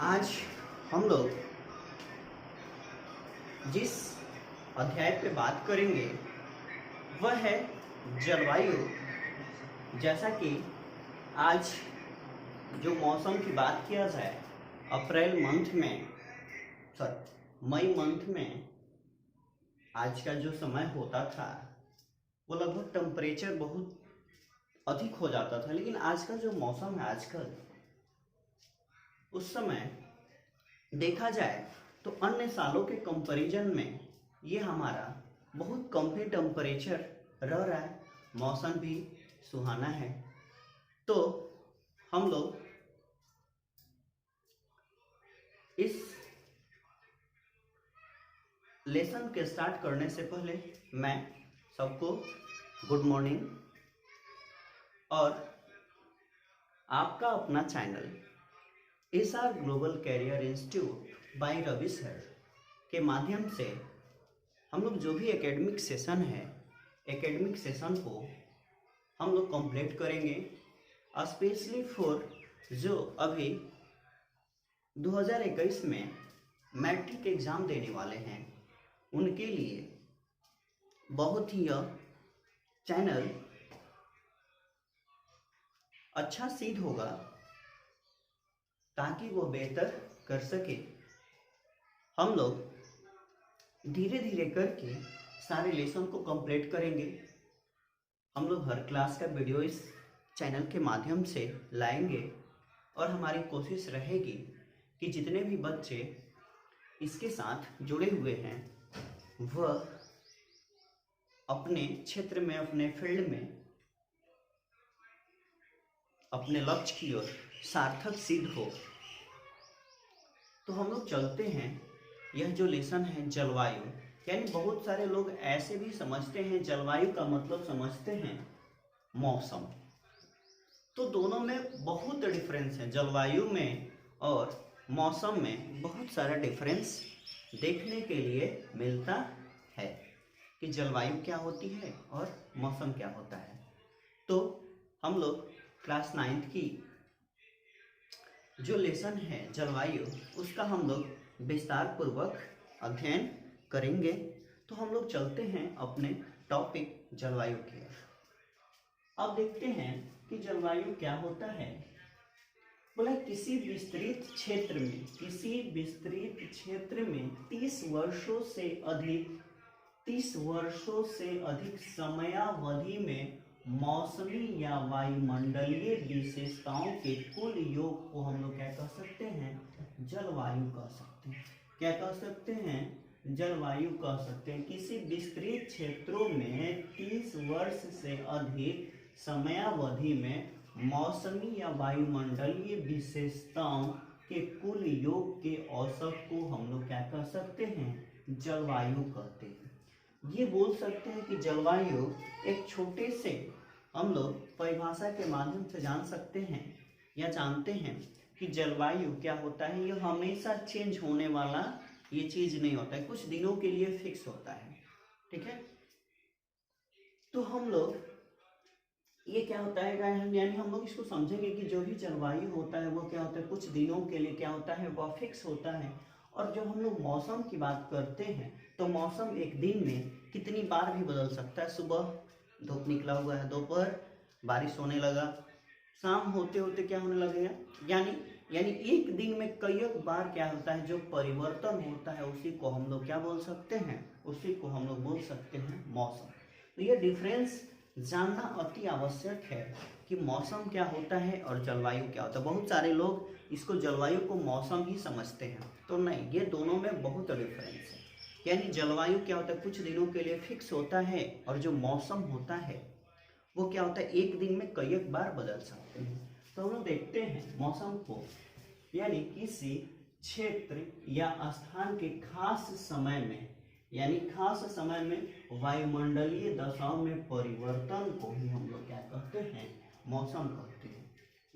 आज हम लोग जिस अध्याय पे बात करेंगे वह है जलवायु। जैसा कि आज जो मौसम की बात किया जाए, अप्रैल मंथ में मई मंथ में आज का जो समय होता था वो लगभग टेम्परेचर बहुत अधिक हो जाता था, लेकिन आज का जो मौसम है आजकल, उस समय देखा जाए तो अन्य सालों के कंपैरिजन में ये हमारा बहुत कम ही टेम्परेचर रह रहा है। मौसम भी सुहाना है। तो हम लोग इस लेसन के स्टार्ट करने से पहले मैं सबको गुड मॉर्निंग। और आपका अपना channel SR global career institute by Ravi sir के माध्यम से हम लोग जो भी एकेडमिक सेशन है, एकेडमिक सेशन को हम लोग कंप्लीट करेंगे। स्पेशली फॉर जो अभी 2021 में मैट्रिक एग्ज़ाम देने वाले हैं, उनके लिए बहुत ही यह चैनल अच्छा सिद्ध होगा ताकि वो बेहतर कर सके। हम लोग धीरे धीरे करके सारे लेसन को कंप्लीट करेंगे। हम लोग हर क्लास का वीडियो इस चैनल के माध्यम से लाएंगे और हमारी कोशिश रहेगी कि जितने भी बच्चे इसके साथ जुड़े हुए हैं वह अपने क्षेत्र में, अपने फील्ड में, अपने लक्ष्य की ओर सार्थक सिद्ध हो। तो हम लोग चलते हैं। यह जो लेसन है जलवायु, यानी बहुत सारे लोग ऐसे भी समझते हैं जलवायु का मतलब समझते हैं मौसम। तो दोनों में बहुत डिफरेंस है। जलवायु में और मौसम में बहुत सारा डिफरेंस देखने के लिए मिलता है कि जलवायु क्या होती है और मौसम क्या होता है। तो हम लोग क्लास 9th की जो लेसन है जलवायु, उसका हम लोग विस्तार पूर्वक अध्ययन करेंगे। तो हम लोग चलते हैं अपने टॉपिक जलवायु की। अब देखते हैं कि जलवायु क्या होता है। बोला किसी विस्तृत क्षेत्र में 30 वर्षों से अधिक समयावधि में मौसमी या वायुमंडलीय विशेषताओं के कुल योग को हम लोग क्या कह सकते हैं? जलवायु कह सकते हैं। क्या कह सकते हैं? जलवायु कह सकते हैं। किसी विस्तृत क्षेत्रों में 30 वर्ष से अधिक समयावधि में मौसमी या वायुमंडलीय विशेषताओं के कुल योग के औसत को हम लोग क्या कह सकते हैं? जलवायु कहते हैं। ये बोल सकते हैं कि जलवायु एक छोटे से हम लोग परिभाषा के माध्यम से जान सकते हैं या जानते हैं कि जलवायु क्या होता है। ये हमेशा चेंज होने वाला ये चीज नहीं होता है, कुछ दिनों के लिए फिक्स होता है। ठीक है। तो हम लोग ये क्या होता है, यानी हम लोग इसको समझेंगे कि जो भी जलवायु होता है वो क्या होता है, कुछ दिनों के लिए क्या होता है, वह फिक्स होता है। और जब हम लोग मौसम की बात करते हैं तो मौसम एक दिन में कितनी बार भी बदल सकता है। सुबह धूप निकला हुआ है, दोपहर बारिश होने लगा, शाम होते होते क्या होने लगेगा, यानी एक दिन में कई बार क्या होता है, जो परिवर्तन होता है उसी को हम लोग क्या बोल सकते हैं, उसी को हम लोग बोल सकते हैं मौसम। तो ये डिफरेंस जानना अति आवश्यक है कि मौसम क्या होता है और जलवायु क्या होता है। बहुत सारे लोग इसको जलवायु को मौसम ही समझते हैं, तो नहीं, ये दोनों में बहुत डिफरेंस है। यानी जलवायु क्या होता है, कुछ दिनों के लिए फिक्स होता है, और जो मौसम होता है वो क्या होता है, एक दिन में कई बार बदल सकते हैं। तो हम लोग देखते हैं मौसम को, यानी किसी क्षेत्र या स्थान के खास समय में, यानी खास समय में वायुमंडलीय दशाओं में परिवर्तन को ही हम लोग क्या कहते हैं, मौसम कहते हैं।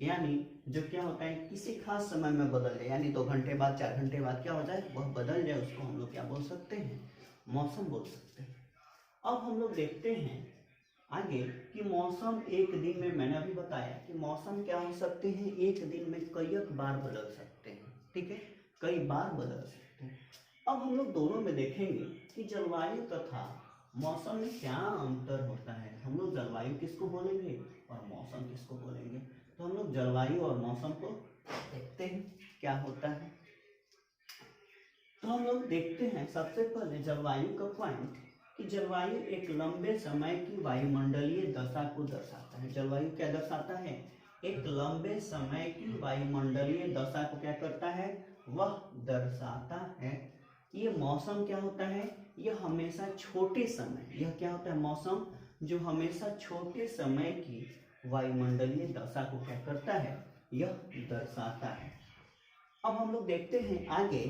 यानी जो क्या होता है, किसी खास समय में बदल जाए, यानी 2 घंटे बाद, 4 घंटे बाद क्या हो जाए, वह बदल जाए, उसको हम लोग क्या बोल सकते हैं, मौसम बोल सकते हैं। अब हम लोग देखते हैं आगे कि मौसम एक दिन में, मैंने अभी बताया कि मौसम क्या हो सकते हैं, एक दिन में कई बार बदल सकते हैं। ठीक है, कई बार बदल सकते हैं। अब हम लोग दोनों में देखेंगे कि जलवायु तथा मौसम में क्या अंतर होता है। हम लोग जलवायु किसको बोलेंगे और मौसम किसको बोलेंगे। तो हम लोग जलवायु और मौसम को देखते हैं क्या होता है। तो हम लोग देखते हैं सबसे पहले जलवायु का पॉइंट कि जलवायु एक लंबे समय की वायुमंडलीय दशा को दर्शाता है। जलवायु क्या दर्शाता है, एक लंबे समय की वायुमंडलीय दशा को क्या करता है, वह दर्शाता है। ये मौसम क्या होता है, यह हमेशा छोटे समय, यह क्या होता है मौसम, जो हमेशा छोटे समय की वायुमंडलीय दशा को क्या करता है, यह दर्शाता है। अब हम लोग देखते हैं आगे,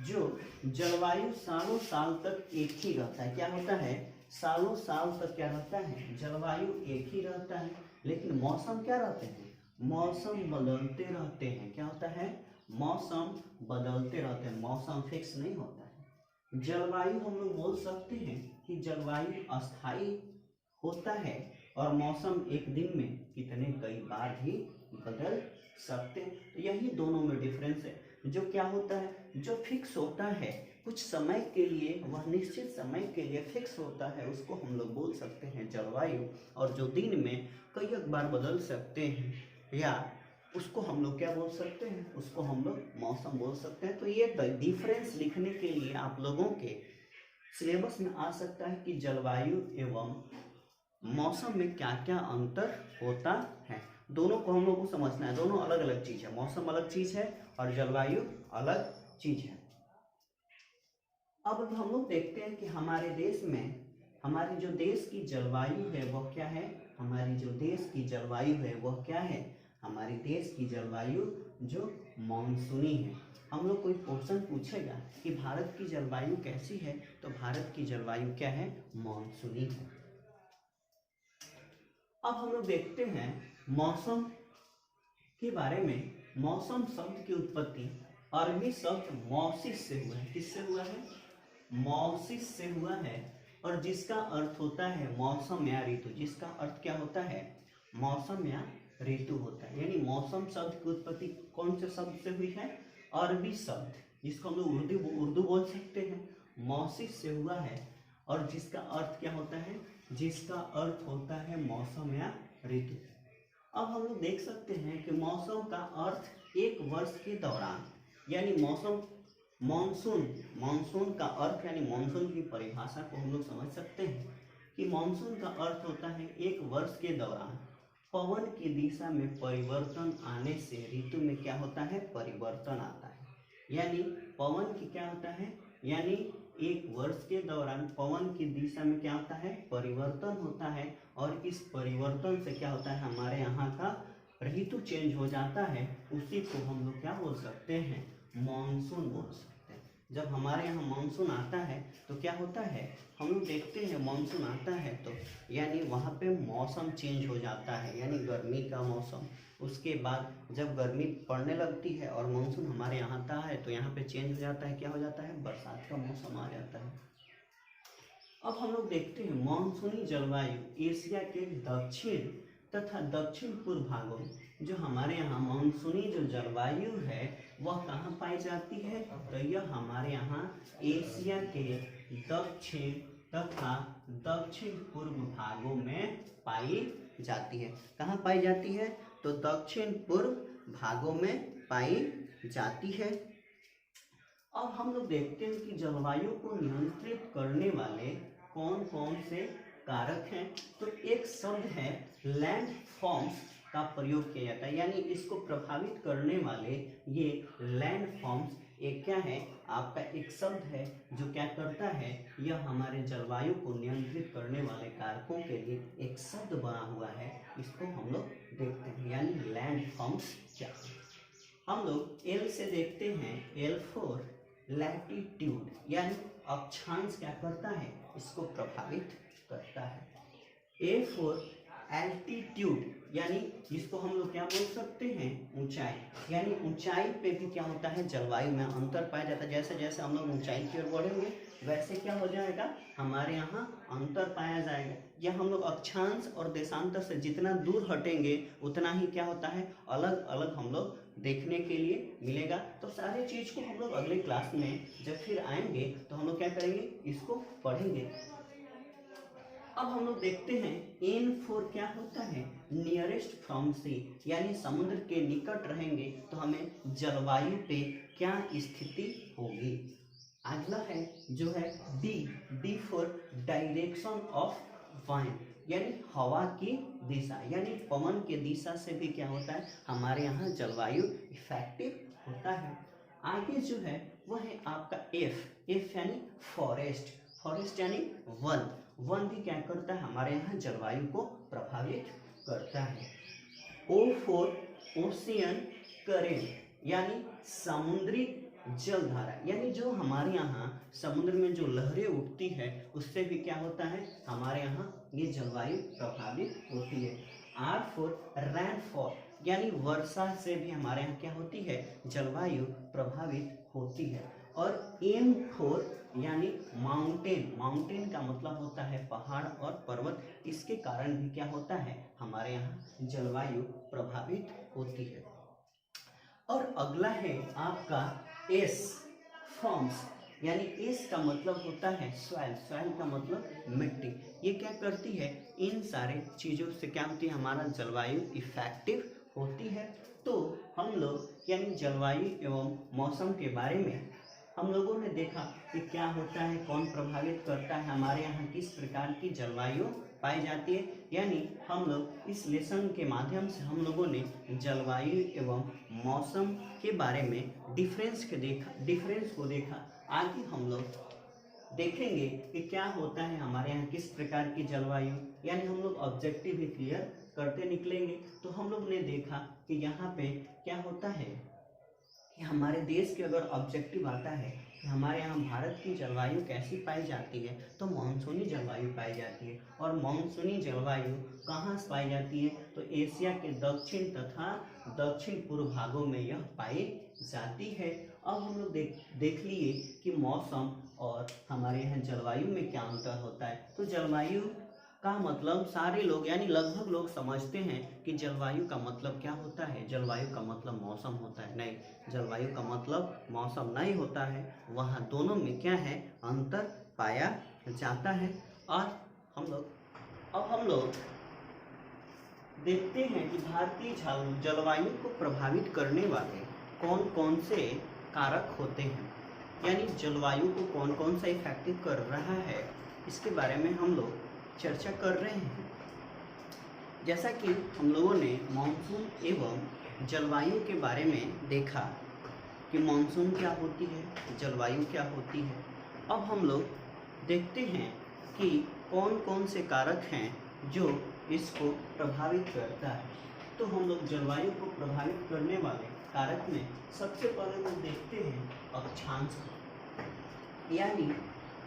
जो जलवायु सालों साल तक एक ही रहता है। क्या होता है, सालों साल तक क्या रहता है, जलवायु एक ही रहता है। लेकिन मौसम क्या रहते हैं, मौसम बदलते रहते हैं। क्या होता है, मौसम बदलते रहते हैं, मौसम फिक्स नहीं होता है। जलवायु हम लोग बोल सकते हैं कि जलवायु अस्थायी होता है और मौसम एक दिन में कितने कई बार भी बदल सकते हैं। तो यही दोनों में डिफरेंस है। जो क्या होता है, जो फिक्स होता है कुछ समय के लिए, वह निश्चित समय के लिए फिक्स होता है, उसको हम लोग बोल सकते हैं जलवायु। और जो दिन में कई बार बदल सकते हैं, या उसको हम लोग क्या बोल सकते हैं, उसको हम लोग मौसम बोल सकते हैं। तो ये डिफरेंस लिखने के लिए आप लोगों के सिलेबस में आ सकता है कि जलवायु एवं मौसम में क्या क्या अंतर होता है। दोनों को हम लोग को समझना है, दोनों अलग अलग चीज है। मौसम अलग चीज है और जलवायु अलग चीज है। अब हम लोग देखते हैं कि हमारे देश में, हमारी जो देश की जलवायु है वह क्या है, हमारी जो देश की जलवायु है वह क्या है, हमारी देश की जलवायु जो मानसूनी है। हम लोग कोई क्वेश्चन पूछेगा कि भारत की जलवायु कैसी है, तो भारत की जलवायु क्या है, मानसूनी है। अब हम लोग देखते हैं मौसम के बारे में। मौसम शब्द की उत्पत्ति अरबी शब्द मौसिस से हुआ है। किससे हुआ है, मौसिस से हुआ है, और जिसका अर्थ होता है मौसम या ऋतु। जिसका अर्थ क्या होता है, मौसम या ऋतु होता है। यानी मौसम शब्द की उत्पत्ति कौन से शब्द से हुई है, अरबी शब्द, जिसको हम लोग उर्दू बोल सकते हैं, मौसिस से हुआ है। और जिसका अर्थ क्या होता है, जिसका अर्थ होता है मौसम या ऋतु। अब हम लोग देख सकते हैं कि मौसम का अर्थ एक वर्ष के दौरान, यानी मौसम, मानसून, मानसून का अर्थ यानी मानसून की परिभाषा को हम लोग समझ सकते हैं कि मानसून का अर्थ होता है एक वर्ष के दौरान पवन की दिशा में परिवर्तन आने से ऋतु में क्या होता है, परिवर्तन आता है। यानी पवन की क्या होता है, यानी एक वर्ष के दौरान पवन की दिशा में क्या होता है, परिवर्तन होता है। और इस परिवर्तन से क्या होता है, हमारे यहाँ का ऋतु चेंज हो जाता है। उसी को हम लोग क्या बोल सकते हैं, मानसून बोल सकते हैं। जब हमारे यहाँ मानसून आता है तो क्या होता है, हम लोग देखते हैं मानसून आता है तो यानी वहाँ पे मौसम चेंज हो जाता है, यानी गर्मी का मौसम। उसके बाद जब गर्मी पड़ने लगती है और मानसून हमारे यहाँ आता है तो यहाँ पे चेंज हो जाता है, क्या हो जाता है, बरसात का मौसम आ जाता है। अब हम लोग देखते हैं मानसूनी जलवायु एशिया के दक्षिण तथा दक्षिण पूर्व भागों में, जो हमारे यहाँ मानसूनी जो जलवायु है वह कहाँ पाई जाती है, तो यह हमारे यहाँ एशिया के दक्षिण तथा दक्षिण पूर्व भागों में पाई जाती है। कहाँ पाई जाती है, तो दक्षिण पूर्व भागों में पाई जाती है। अब हम लोग देखते हैं कि जलवायु को नियंत्रित करने वाले कौन कौन से कारक हैं। तो एक शब्द है लैंड फॉर्म्स का प्रयोग किया जाता है, यानी इसको प्रभावित करने वाले ये लैंड फॉर्म्स एक क्या है, आपका एक शब्द है जो क्या करता है, यह हमारे जलवायु को नियंत्रित करने वाले कारकों के लिए एक शब्द बना हुआ है। इसको हम लोग देखते हैं, यानी लैंड फॉर्म्स क्या है। हम लोग एल से देखते हैं, L4 लैटिट्यूड, यानी अक्षांश क्या करता है, इसको प्रभावित करता है। A4 एल्टीट्यूड यानी जिसको हम लोग क्या बोल सकते हैं, ऊंचाई, यानी ऊंचाई पे भी क्या होता है, जलवायु में अंतर पाया जाता है। जैसे जैसे हम लोग ऊंचाई की ओर बढ़ेंगे वैसे क्या हो जाएगा, हमारे यहाँ अंतर पाया जाएगा। या हम लोग अक्षांश और देशांतर से जितना दूर हटेंगे उतना ही क्या होता है, अलग अलग हम लोग देखने के लिए मिलेगा। तो सारे चीज को हम लोग अगले क्लास में जब फिर आएंगे तो हम लोग क्या करेंगे, इसको पढ़ेंगे। अब हम लोग देखते हैं N4 क्या होता है, नियरेस्ट फ्रॉम सी, यानी समुद्र के निकट रहेंगे तो हमें जलवायु पे क्या स्थिति होगी। अगला है जो है D for direction of wind, यानी हवा की दिशा, यानी पवन के दिशा से भी क्या होता है, हमारे यहाँ जलवायु इफेक्टिव होता है। आगे जो है वह है आपका एफ यानी फॉरेस्ट, फॉरेस्ट यानी वन, वन भी क्या करता है, हमारे यहाँ जलवायु को प्रभावित करता है। ओ फॉर ओशियन करेंट, यानी समुद्री जलधारा, यानी जो हमारे यहाँ समुद्र में जो लहरें उठती है उससे भी क्या होता है, हमारे यहाँ ये जलवायु प्रभावित होती है। आर फॉर रेनफॉल, यानी वर्षा से भी हमारे यहाँ क्या होती है, जलवायु प्रभावित होती है। और एम फॉर यानी माउंटेन, माउंटेन का मतलब होता है पहाड़ और पर्वत, इसके कारण भी क्या होता है, हमारे यहाँ जलवायु प्रभावित होती है। और अगला है आपका एस फॉर्म्स, यानी एस का मतलब होता है सॉइल, सॉइल का मतलब मिट्टी। ये क्या करती है, इन सारे चीज़ों से क्या होती है, हमारा जलवायु इफेक्टिव होती है। तो हम लोग यानी जलवायु एवं मौसम के बारे में हम लोगों ने देखा कि क्या होता है, कौन प्रभावित करता है, हमारे यहाँ किस प्रकार की जलवायु पाई जाती है। यानी हम लोग इस लेसन के माध्यम से हम लोगों ने जलवायु एवं मौसम के बारे में डिफरेंस को देखा। आगे हम लोग देखेंगे कि क्या होता है हमारे यहाँ किस प्रकार की जलवायु, यानी हम लोग ऑब्जेक्टिव भी क्लियर करते निकलेंगे। तो हम लोग ने देखा कि यहाँ पे क्या होता है कि हमारे देश के अगर ऑब्जेक्टिव आता है कि हमारे यहाँ भारत की जलवायु कैसी पाई जाती है, तो मानसूनी जलवायु पाई जाती है। और मानसूनी जलवायु कहाँ से पाई जाती है, तो एशिया के दक्षिण तथा दक्षिण पूर्व भागों में यह पाई जाती है। अब हम लोग देख लिए कि मौसम और हमारे यहाँ जलवायु में क्या अंतर होता है। तो जलवायु का मतलब सारे लोग यानी लगभग लोग समझते हैं कि जलवायु का मतलब क्या होता है, जलवायु का मतलब मौसम होता है। नहीं, जलवायु का मतलब मौसम नहीं होता है, वहाँ दोनों में क्या है, अंतर पाया जाता है। और हम लोग देखते हैं कि भारतीय जलवायु को प्रभावित करने वाले कौन कौन से कारक होते हैं, यानी जलवायु को कौन कौन सा इफेक्टिव कर रहा है, इसके बारे में हम लोग चर्चा कर रहे हैं। जैसा कि हम लोगों ने मानसून एवं जलवायु के बारे में देखा कि मानसून क्या होती है, जलवायु क्या होती है। अब हम लोग देखते हैं कि कौन कौन से कारक हैं जो इसको प्रभावित करता है। तो हम लोग जलवायु को प्रभावित करने वाले कारक में सबसे पहले हम देखते हैं अक्षांश, यानी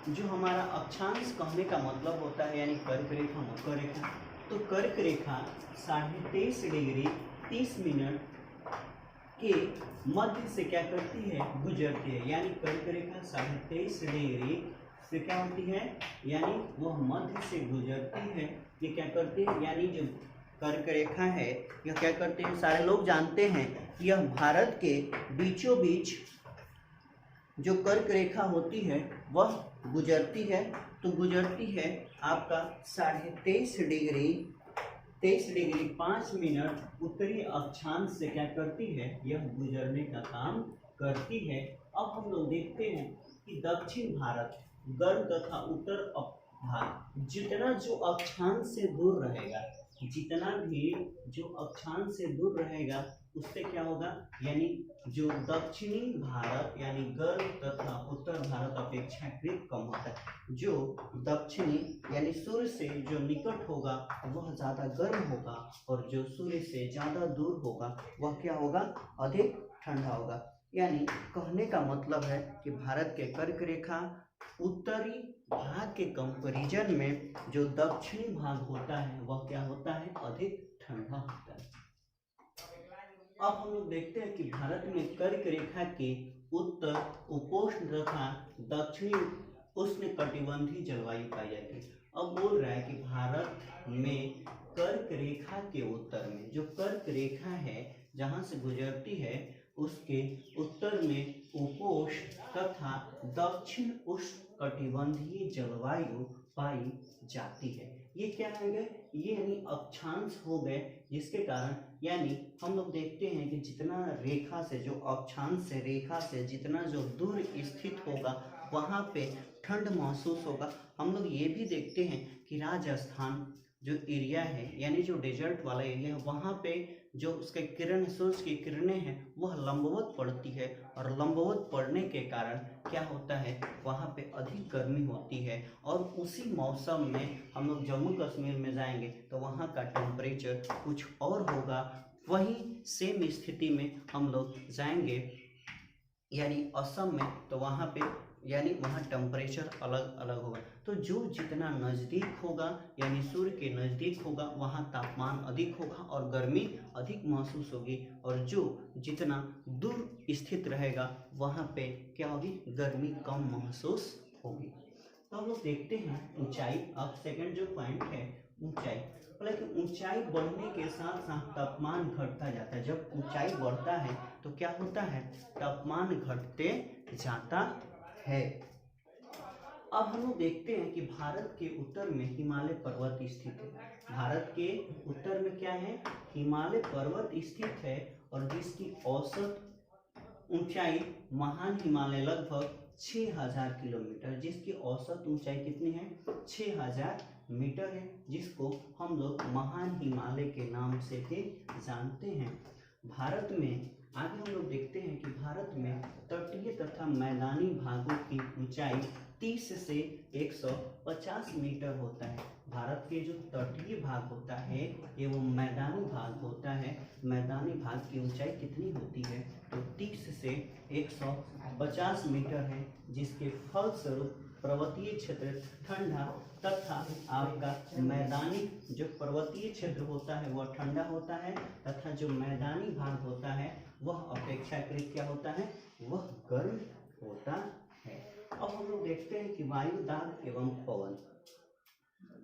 जो हमारा अक्षांश कहने का मतलब होता है यानी कर्क रेखा, मकर रेखा। तो कर्क रेखा 23.5 डिग्री 30 मिनट के मध्य से क्या करती है, गुजरती है। यानी कर्क रेखा 23.5 डिग्री से क्या होती है, यानी वह मध्य से गुजरती है। ये क्या करती है, यानी जो कर्क रेखा है यह क्या करते हैं, सारे लोग जानते हैं कि यह भारत के बीचों बीच जो कर्क रेखा होती है वह गुजरती है। तो गुजरती है आपका 23.5 डिग्री 5 मिनट उत्तरी अक्षांश से क्या करती है, यह गुजरने का काम करती है। अब हम लोग देखते हैं कि दक्षिण भारत गर्म तथा उत्तर भाग जितना जो अक्षांश से दूर रहेगा, जितना भी जो अक्षांश से दूर रहेगा उससे क्या होगा, यानी जो दक्षिणी भारत यानी गर्म तथा उत्तर भारत अपेक्षाकृत कम होता है। जो दक्षिणी यानी सूर्य से जो निकट होगा वह ज़्यादा गर्म होगा, और जो सूर्य से ज़्यादा दूर होगा वह क्या होगा, अधिक ठंडा होगा। यानी कहने का मतलब है कि भारत के कर्क रेखा उत्तरी भाग के कंपैरिजन में जो दक्षिणी भाग होता है वह क्या होता है, अधिक ठंडा होता है। अब हम लोग देखते हैं कि भारत में कर्क रेखा के उत्तर उपोष्ण तथा दक्षिणी उष्ण कटिबंधीय जलवायु पाई जाती है। अब बोल रहा है कि भारत में कर्क रेखा के उत्तर में, जो कर्क रेखा है जहां से गुजरती है, उसके उत्तर में उपोष्ण तथा दक्षिण उष्ण कटिबंधीय जलवायु पाई जाती है। ये क्या है गए, ये यानी अक्षांश हो गए, जिसके कारण यानी हम लोग देखते हैं कि जितना रेखा से, जो अक्षांश से रेखा से जितना जो दूर स्थित होगा वहाँ पे ठंड महसूस होगा। हम लोग ये भी देखते हैं कि राजस्थान जो एरिया है यानी जो डेजर्ट वाला एरिया है, वहाँ पे जो उसके किरण, सूरज की किरणें हैं वह लंबवत पड़ती है, और लंबवत पड़ने के कारण क्या होता है, वहाँ पे अधिक गर्मी होती है। और उसी मौसम में हम लोग जम्मू कश्मीर में जाएंगे तो वहाँ का टेम्परेचर कुछ और होगा। वहीं सेम स्थिति में हम लोग जाएंगे यानी असम में, तो वहाँ पे यानी वहाँ टेम्परेचर अलग अलग होगा। तो जो जितना नज़दीक होगा यानी सूर्य के नज़दीक होगा वहाँ तापमान अधिक होगा और गर्मी अधिक महसूस होगी, और जो जितना दूर स्थित रहेगा वहाँ पे क्या होगी, गर्मी कम महसूस होगी। तो हम लोग देखते हैं ऊंचाई। अब सेकंड जो पॉइंट है ऊंचाई, मतलब ऊंचाई बढ़ने के साथ साथ तापमान घटता जाता है। जब ऊंचाई बढ़ता है तो क्या होता है, तापमान घटते जाता है। अब हम लोग देखते हैं कि भारत के उत्तर में हिमालय पर्वत स्थित है। भारत के उत्तर में क्या है, हिमालय पर्वत स्थित है, और जिसकी औसत ऊंचाई महान हिमालय लगभग 6000 किलोमीटर, जिसकी औसत ऊंचाई कितनी है, 6000 मीटर है, जिसको हम लोग महान हिमालय के नाम से भी जानते हैं। भारत में आगे हम लोग देखते हैं कि भारत में तटीय तथा मैदानी भागों की ऊंचाई 30 से 150 मीटर होता है। भारत के जो तटीय भाग होता है एवं मैदानी भाग होता है, मैदानी भाग की ऊंचाई कितनी होती है, तो 30 से 150 मीटर है, जिसके फलस्वरूप पर्वतीय क्षेत्र ठंडा तथा आपका मैदानी, जो पर्वतीय क्षेत्र होता है वह ठंडा होता है, तथा जो मैदानी भाग होता है वह अपेक्षाकृत क्या होता है, वह गर्म होता है। अब हम लोग देखते हैं कि वायु दाब एवं पवन।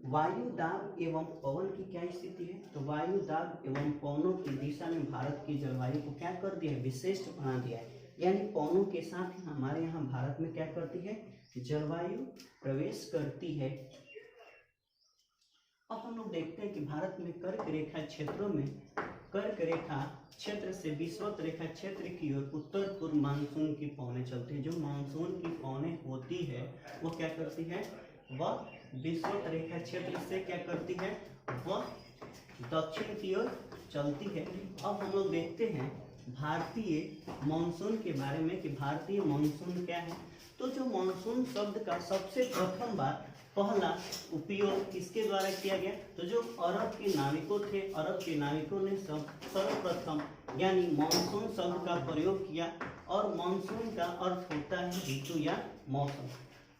वायु दाब एवं पवन की क्या स्थिति है, तो वायु दाब एवं पवनों की दिशा में भारत की जलवायु को क्या कर दिया है, विशिष्ट बना दिया है। यानी पवनों के साथ ही हमारे यहाँ भारत में क्या करती है, जलवायु प्रवेश करती है। अब हम लोग देखते हैं कि भारत में कर्क रेखा क्षेत्रों में, कर्क रेखा क्षेत्र से विषुवत रेखा क्षेत्र की ओर उत्तर पूर्व मानसून की पवनें चलती है। जो मानसून की पवनें होती है वो क्या करती है, वह विषुवत रेखा क्षेत्र से क्या करती है, वह दक्षिण की ओर चलती है। अब हम लोग देखते हैं भारतीय मानसून के बारे में कि भारतीय मानसून क्या है। तो जो मानसून शब्द का सबसे प्रथम बार पहला उपयोग किसके द्वारा किया गया, तो जो अरब के नाविकों थे, अरब के नाविकों ने सर्वप्रथम यानी मानसून शब्द का प्रयोग किया। और मानसून का अर्थ होता है ऋतु या मौसम।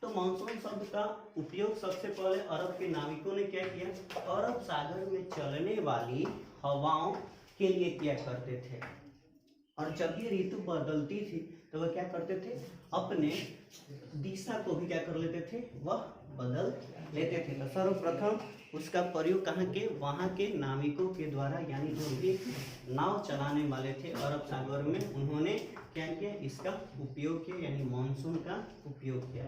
तो मानसून शब्द का उपयोग सबसे पहले अरब के नाविकों ने क्या किया, अरब सागर में चलने वाली हवाओं के लिए किया करते थे। और जब ये ऋतु बदलती थी तो वह क्या करते थे, अपने दिशा को भी क्या कर लेते थे, वह बदल लेते थे। तो सर्वप्रथम उसका प्रयोग कहाँ के, वहाँ के नाविकों के द्वारा, यानी जो भी नाव चलाने वाले थे अरब सागर में, उन्होंने क्या किया, इसका उपयोग किया, यानी मानसून का उपयोग किया।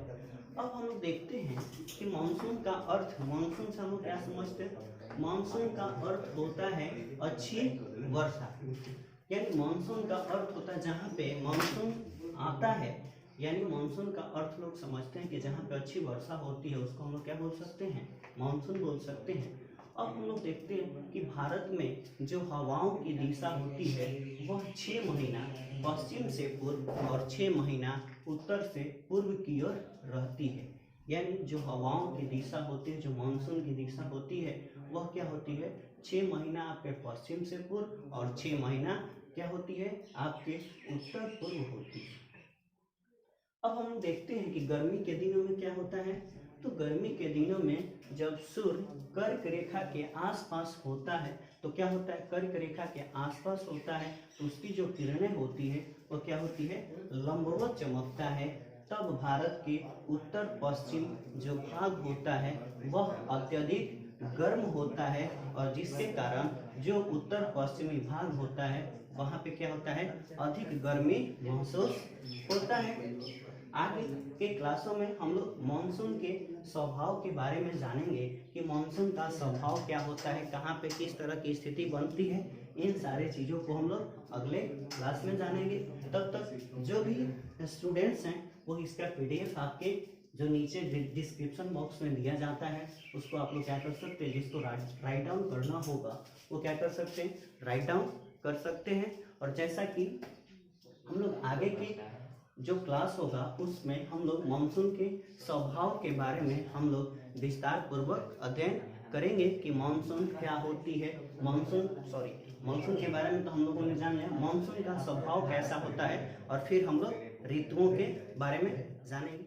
अब हम लोग देखते हैं कि मानसून का अर्थ, मानसून से हम लोग क्या समझते हैं, मानसून का अर्थ होता है अच्छी वर्षा। यानी मानसून का अर्थ होता है जहाँ पे मानसून आता है, यानी मानसून का अर्थ लोग समझते हैं कि जहाँ पे अच्छी वर्षा होती है उसको हम लोग क्या बोल सकते हैं, मानसून बोल सकते हैं। अब हम लोग देखते हैं कि भारत में जो हवाओं की दिशा होती है वह 6 महीना पश्चिम से पूर्व और 6 महीना उत्तर से पूर्व की ओर रहती है। यानी जो हवाओं की दिशा होती है, जो मानसून की दिशा होती है, वह क्या होती है, 6 महीना आपके पश्चिम से पूर्व और 6 महीना क्या होती है, आपके उत्तर पूर्व होती है। अब हम देखते हैं कि गर्मी के दिनों में क्या होता है, तो गर्मी के दिनों में जब सूर्य कर्क रेखा के आसपास होता है तो क्या होता है, कर्क रेखा के आसपास होता है तो उसकी जो किरणें होती है वो क्या होती है, लंबवत चमकता है। तब भारत के उत्तर पश्चिम जो भाग होता है वह अत्यधिक गर्म होता है और जिसके कारण जो उत्तर पश्चिमी भाग होता है वहाँ पे क्या होता है, अधिक गर्मी महसूस होता है। आगे के क्लासों में हम लोग मानसून के स्वभाव के बारे में जानेंगे कि मानसून का स्वभाव क्या होता है, कहाँ पे किस तरह की स्थिति बनती है। इन सारे चीज़ों को हम लोग अगले क्लास में जानेंगे। तब तक जो भी स्टूडेंट्स हैं वो इसका PDF आपके जो नीचे डिस्क्रिप्शन बॉक्स में दिया जाता है उसको आप लोग क्या कर सकते हैं, जिसको राइट डाउन करना होगा वो क्या कर सकते हैं, राइट डाउन कर सकते हैं। और जैसा कि हम लोग आगे के जो क्लास होगा उसमें हम लोग मानसून के स्वभाव के बारे में हम लोग विस्तार पूर्वक अध्ययन करेंगे कि मानसून क्या होती है, मानसून के बारे में तो हम लोगों ने जान लिया, मानसून का स्वभाव कैसा होता है और फिर हम लोग ऋतुओं के बारे में जानेंगे।